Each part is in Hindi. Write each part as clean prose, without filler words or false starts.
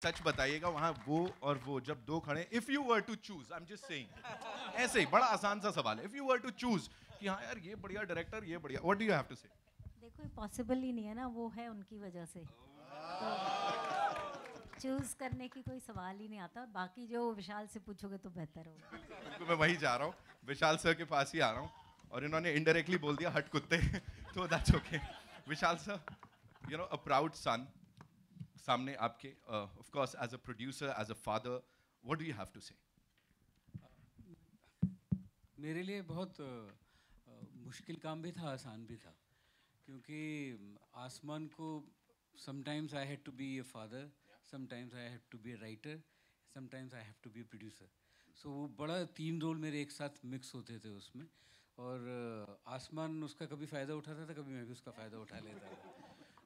सच बताइएगा वहां वो और वो जब दो खड़े, if you were to choose, I am just saying, ऐसे ही बड़ा आसान सा सवाल है, if you were to choose कि हाँ यार ये बढ़िया डायरेक्टर, ये बढ़िया, what do you have to say? देखो ये पॉसिबल ही नहीं है ना, वो है उनकी वजह से, तो चूज करने की कोई सवाल ही नहीं आता। और बाकी जो विशाल से पूछोगे तो बेहतर होगा। बिल्कुल, मैं वही जा रहा हूँ, विशाल सर के पास ही आ रहा हूँ, और इन्होंने इनडायरेक्टली बोल दिया हट कुत्ते तो that's okay. Vishal sir, you know, a proud son सामने आपके, of course as a producer, as a father, what do you have to say? मेरे लिए बहुत मुश्किल काम भी था, आसान भी था, क्योंकि आसमान को sometimes I had to be a father, sometimes I have to be a writer, sometimes I have to be a producer. So वो बड़ा 3 रोल मेरे एक साथ मिक्स होते थे उसमें, और आसमान उसका कभी फ़ायदा उठाता था, कभी मैं भी उसका फ़ायदा उठा लेता था।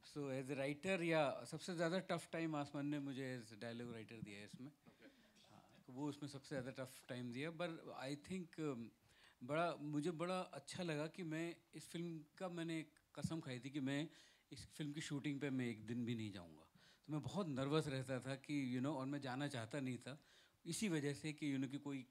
सो एज ए राइटर, या सबसे ज़्यादा टफ टाइम आसमान ने मुझे एज डायलॉग राइटर दिया है इसमें। हाँ, वो उसमें सबसे ज़्यादा टफ टाइम दिया, पर आई थिंक मुझे बड़ा अच्छा लगा कि मैं इस फिल्म का, मैंने एक कसम खाई थी कि मैं इस फिल्म की शूटिंग पे मैं एक दिन भी नहीं जाऊंगा। तो मैं बहुत नर्वस रहता था कि और मैं जाना चाहता नहीं था, इसी वजह से कि कि कोई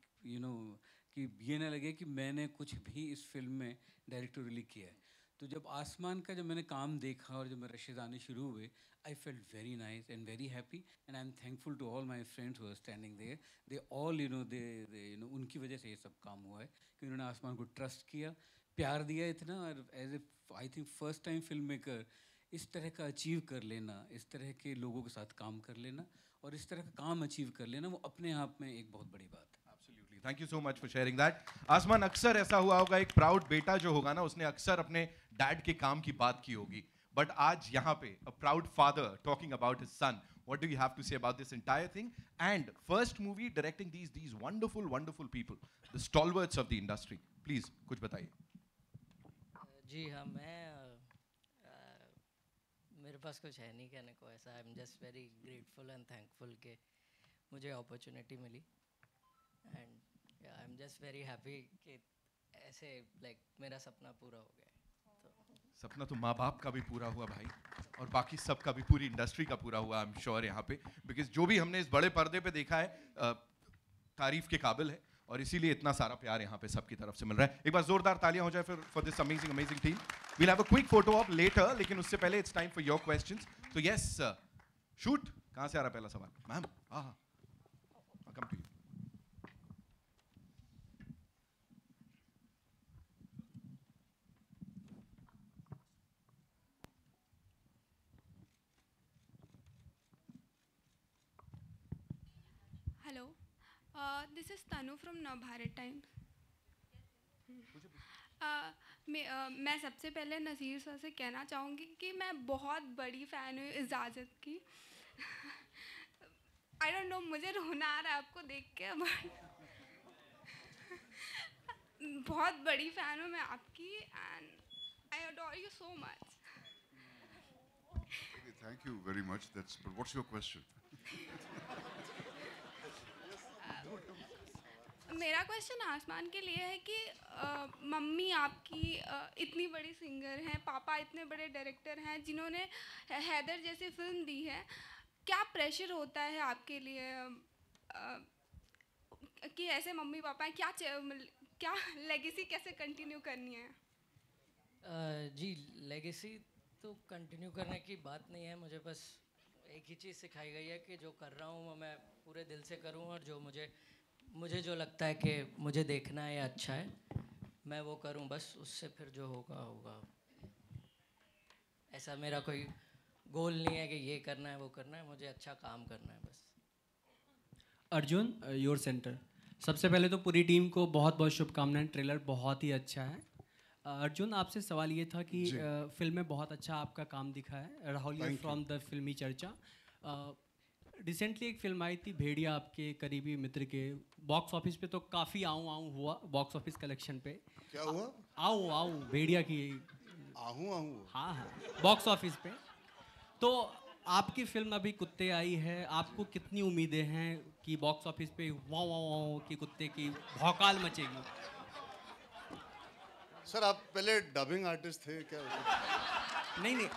कि ये ना लगे कि मैंने कुछ भी इस फिल्म में डायरेक्टोरियली किया है। तो जब आसमान का जब मैंने काम देखा और जब मेरे रशेज आने शुरू हुए, I felt very nice and very happy, and I am thankful to all my friends who are standing there. They all they उनकी वजह से ये सब काम हुआ है कि उन्होंने आसमान को ट्रस्ट किया, प्यार दिया इतना। और as a I think first time film maker इस तरह का अचीव कर लेना, इस तरह के लोगों के साथ काम कर लेना और इस तरह का काम अचीव कर लेना, वो अपने आप में एक बहुत बड़ी बात है। Absolutely. Thank you so much for sharing that. आसमान, अक्सर ऐसा हुआ होगा, एक प्राउड बेटा जो होगा ना, उसने अक्सर अपने डैड के काम की बात की होगी, बट आज यहाँ पे a proud father talking about his son. What do you have to say about this entire thing? And first movie directing these wonderful people, the stalwarts of the industry. Please, कुछ बताइए। जी हाँ, मेरे पास कुछ है नहीं कहने को ऐसा। I am just very grateful and thankful कि मुझे अपॉर्चुनिटी मिली, and I am just very happy कि ऐसे मेरा सपना पूरा हो गया। सपना तो माँ बाप का भी पूरा हुआ भाई, और बाकी सबका भी, पूरी इंडस्ट्री का पूरा हुआ, आई एम श्योर यहाँ पे, बिकॉज जो भी हमने इस बड़े पर्दे पे देखा है तारीफ के काबिल है, और इसीलिए इतना सारा प्यार यहाँ पे सबकी तरफ से मिल रहा है। एक बार जोरदार तालियां हो जाए फिर for this amazing team. We'll have a quick photo op later, लेकिन उससे पहले it's time for your questions. तो यस, शूट, कहाँ से आ रहा पहला सवाल? मैम, हाँ, come to you. Hello, this is Tanu from Navbharat Times. मैं सबसे पहले नज़ीर सर से कहना चाहूँगी कि मैं बहुत बड़ी फ़ैन हूँ इजाज़त की। आई डोंट नो, मुझे रोना आ रहा है आपको देख के, बट बहुत बड़ी फ़ैन हूँ मैं आपकी, and I adore you so much. Thank you very much. But what's your question? मेरा क्वेश्चन आसमान के लिए है कि मम्मी आपकी इतनी बड़ी सिंगर हैं, पापा इतने बड़े डायरेक्टर हैं जिन्होंने हैदर जैसी फिल्म दी है, क्या प्रेशर होता है आपके लिए कि ऐसे मम्मी पापा हैं, क्या लेगेसी कैसे कंटिन्यू करनी है? जी, लेगेसी तो कंटिन्यू करने की बात नहीं है, मुझे बस एक ही चीज़ सिखाई गई है कि जो कर रहा हूँ वो मैं पूरे दिल से करूँ, और जो मुझे जो लगता है कि मुझे देखना है या अच्छा है, मैं वो करूं, बस उससे फिर जो होगा होगा। ऐसा मेरा कोई गोल नहीं है कि ये करना है वो करना है, मुझे अच्छा काम करना है बस। Arjun, your centre. सबसे पहले तो पूरी टीम को बहुत बहुत शुभकामनाएं, ट्रेलर बहुत ही अच्छा है। अर्जुन, आपसे सवाल ये था कि फिल्म में बहुत अच्छा आपका काम दिखा है, राहुल फ्रॉम द फिल्मी चर्चा। रिसेंटली एक फिल्म आई थी भेड़िया, आपके करीबी मित्र के, बॉक्स ऑफिस पे तो काफ़ी आऊँ हुआ बॉक्स ऑफिस कलेक्शन पे। क्या हुआ? आऊँ भेड़िया की आहूँ हाँ, बॉक्स ऑफिस पे। तो आपकी फिल्म अभी कुत्ते आई है, आपको कितनी उम्मीदें हैं कि बॉक्स ऑफिस पे वाँ वाँ वाँ की कुत्ते की भौकाल मचेगी? सर, आप पहले डबिंग आर्टिस्ट थे क्या? नहीं,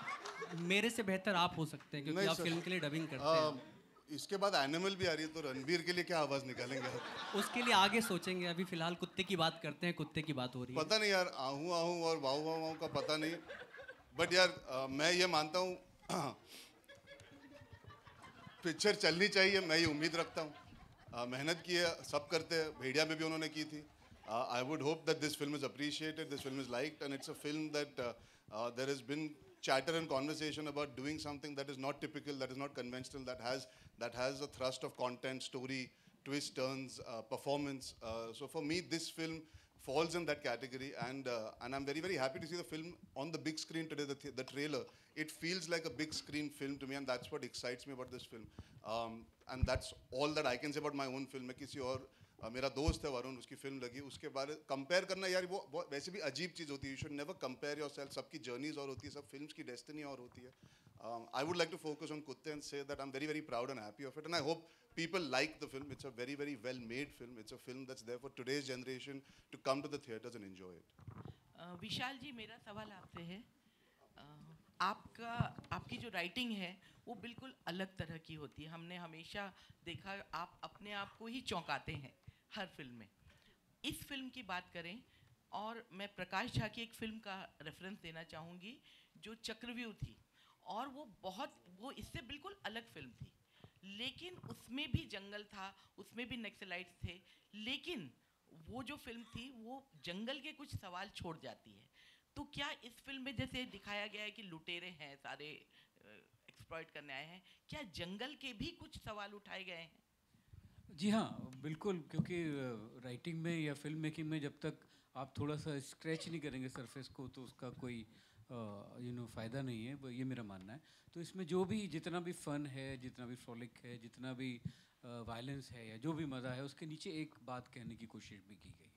मेरे से बेहतर आप हो सकते हैं क्योंकि आप फिल्म के लिए डबिंग करते हैं। इसके बाद एनिमल भी आ रही है, तो रणबीर के लिए क्या आवाज निकालेंगे आप? उसके लिए आगे सोचेंगे, अभी फिलहाल कुत्ते की बात करते हैं, कुत्ते की बात हो रही है। पता नहीं यार, आहू आहू और वाऊ वाऊ वाऊ का पता नहीं, बट यार मैं ये मानता हूँ पिक्चर चलनी चाहिए, मैं ये उम्मीद रखता हूँ। मेहनत की है, सब करते हैं, भेड़िया में भी उन्होंने की थी। I would hope that this film is appreciated, this film is liked, and it's a film that there has been chatter and conversation about doing something that is not typical, that is not conventional, that has a thrust of content, story, twists, turns, performance. So for me, this film falls in that category, and I'm very, very happy to see the film on the big screen today. The trailer, it feels like a big screen film to me, and that's what excites me about this film. And that's all that I can say about my own film. मैं किसी और मेरा दोस्त है वरुण, उसकी फिल्म लगी, उसके बारे कंपेयर करना यार वो वैसे भी अजीब चीज़ होती है। You should never compare yourself, सबकी जर्नीज और होती है, सब फिल्म्स की डेस्टिनी और होती है। I would like to focus on कुत्ते and say that I am very very proud and happy of it, and I hope people like the film. It's a very, very well made film. It's a film that's there for today's generation to come to the theaters and enjoy it. विशाल जी, मेरा सवाल आपसे है, आपकी जो राइटिंग है वो बिल्कुल अलग तरह की होती है। हमने हमेशा देखा आप अपने आप को ही चौंकाते हैं हर फिल्म में। इस फिल्म की बात करें, और मैं प्रकाश झा की एक फिल्म का रेफरेंस देना चाहूँगी जो चक्रव्यूह थी, और वो इससे बिल्कुल अलग फिल्म थी, लेकिन उसमें भी जंगल था, उसमें भी नक्सलाइट्स थे, लेकिन वो जो फिल्म थी वो जंगल के कुछ सवाल छोड़ जाती है। तो क्या इस फिल्म में जैसे दिखाया गया है कि लुटेरे हैं, सारे एक्सप्लॉइट करने आए हैं, क्या जंगल के भी कुछ सवाल उठाए गए हैं? जी हाँ, बिल्कुल, क्योंकि राइटिंग में या फिल्म मेकिंग में जब तक आप थोड़ा सा स्क्रैच नहीं करेंगे सरफेस को, तो उसका कोई फ़ायदा नहीं है, ये मेरा मानना है। तो इसमें जो भी जितना भी फ़न है, जितना भी फ्रॉलिक है, जितना भी वायलेंस है या जो भी मज़ा है, उसके नीचे एक बात कहने की कोशिश भी की गई है।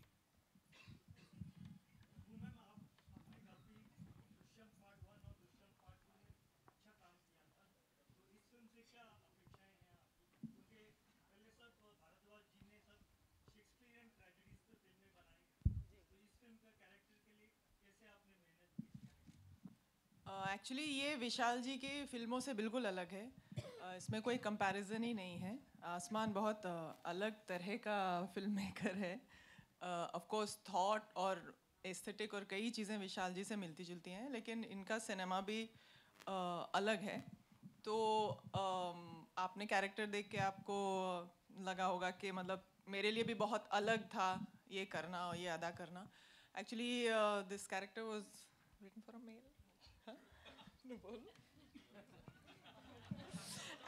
एक्चुअली ये विशाल जी की फिल्मों से बिल्कुल अलग है। इसमें कोई कंपैरिजन ही नहीं है। आसमान बहुत अलग तरह का फिल्म मेकर है। ऑफ कोर्स थॉट और एस्थेटिक और कई चीज़ें विशाल जी से मिलती जुलती हैं, लेकिन इनका सिनेमा भी अलग है। तो आपने कैरेक्टर देख के आपको लगा होगा कि मतलब मेरे लिए भी बहुत अलग था ये करना और ये अदा करना। Actually this character was written for a male.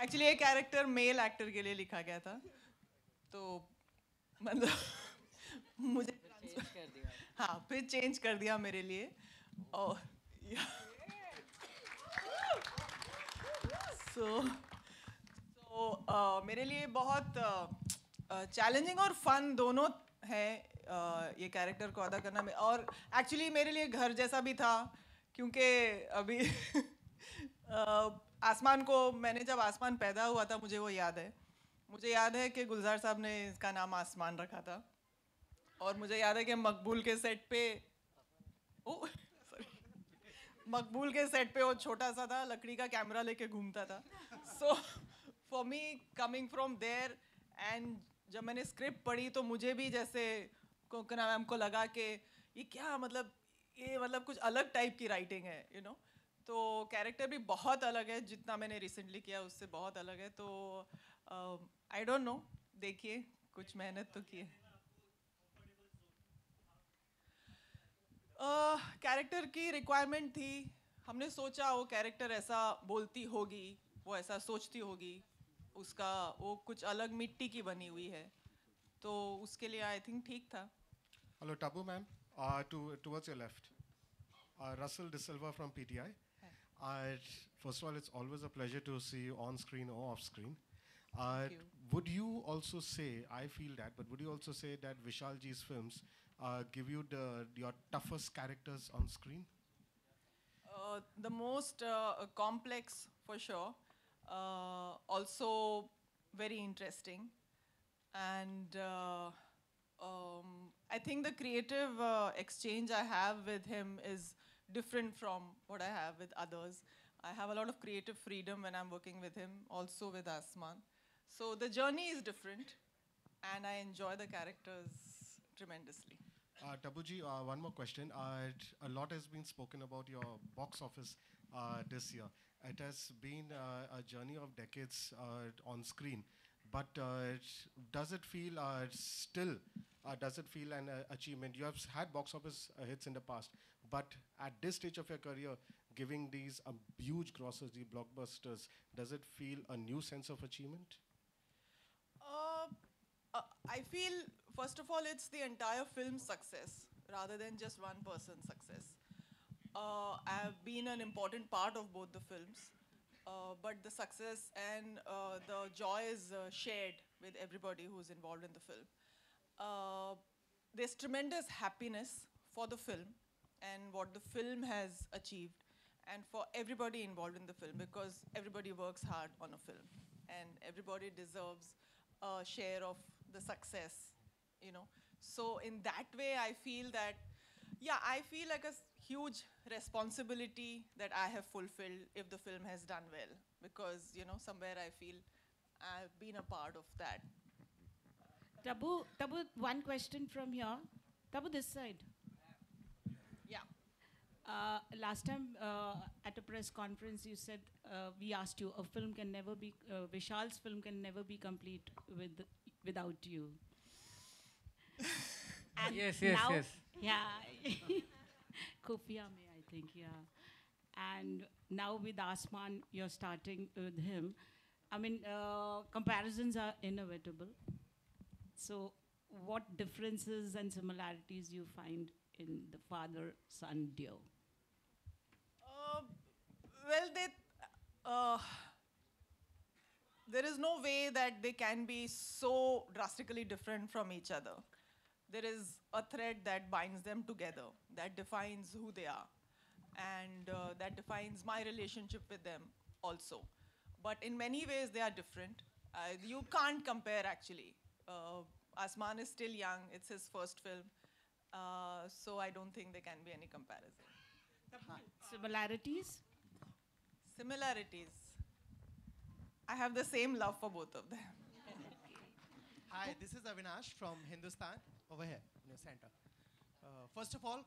Actually ये कैरेक्टर मेल एक्टर के लिए लिखा गया था, तो मतलब मुझे कर दिया। हाँ, फिर चेंज कर दिया मेरे लिए। और मेरे लिए बहुत चैलेंजिंग और फन दोनों है ये कैरेक्टर को अदा करना में। और एक्चुअली मेरे लिए घर जैसा भी था, क्योंकि अभी आसमान को मैंने जब आसमान पैदा हुआ था, मुझे वो याद है। मुझे याद है कि गुलजार साहब ने इसका नाम आसमान रखा था, और मुझे याद है कि मकबूल के सेट पे मकबूल के सेट पे वो छोटा सा था, लकड़ी का कैमरा लेके घूमता था। So for me coming from there, and जब मैंने स्क्रिप्ट पढ़ी तो मुझे भी जैसे कोकना मैम को लगा कि ये क्या मतलब, ये मतलब कुछ अलग टाइप की राइटिंग है, यू नो। तो कैरेक्टर भी बहुत अलग है, जितना मैंने रिसेंटली किया उससे बहुत अलग है। तो आई डोंट नो, देखिए, कुछ मेहनत तो की है। कैरेक्टर की रिक्वायरमेंट थी, हमने सोचा वो कैरेक्टर ऐसा बोलती होगी, वो ऐसा सोचती होगी, उसका वो कुछ अलग मिट्टी की बनी हुई है, तो उसके लिए आई थिंक ठीक था। Hello, Tabu ma'am. Towards your left. Russell De Silva from PTI. First of all, it's always a pleasure to see you on screen or off screen. Thank you. Would you also say, I feel that, but would you also say that Vishal Ji's films give you your toughest characters on screen? The most complex, for sure. Also very interesting. And I think the creative exchange I have with him is different from what I have with others. I have a lot of creative freedom when I'm working with him, also with Asman. So the journey is different, and I enjoy the characters tremendously. Tabuji, one more question. A lot has been spoken about your box office this year. It has been a journey of decades on screen. But does it feel does it feel an achievement? You have had box office hits in the past, but at this stage of your career, giving these huge grosses, the blockbusters, does it feel a new sense of achievement? I feel, first of all, it's the entire film's success rather than just one person's success. I have been an important part of both the films, but the success and the joy is shared with everybody who's involved in the film. There's tremendous happiness for the film and what the film has achieved, and for everybody involved in the film, because everybody works hard on a film and everybody deserves a share of the success, you know. So in that way, I feel that, yeah, I feel like a huge responsibility that I have fulfilled if the film has done well, because, you know, somewhere I feel I've been a part of that. Tabu, one question from here. Tabu, this side. Yeah. Last time at a press conference, you said, we asked you, a film can never be, Vishal's film can never be complete without you. And Yes. Yeah. Kufia Mein, I think, yeah. And now with Asman, you're starting with him. I mean, comparisons are inevitable. So what differences and similarities you find in the father-son duo? Well, there is no way that they can be so drastically different from each other. There is a thread that binds them together, that defines who they are, and that defines my relationship with them also. But in many ways, they are different. You can't compare, actually. Asman is still young. It's his first film. So I don't think there can be any comparison. Similarities? Similarities. I have the same love for both of them. Hi, this is Avinash from Hindustan, over here in the center. First of all,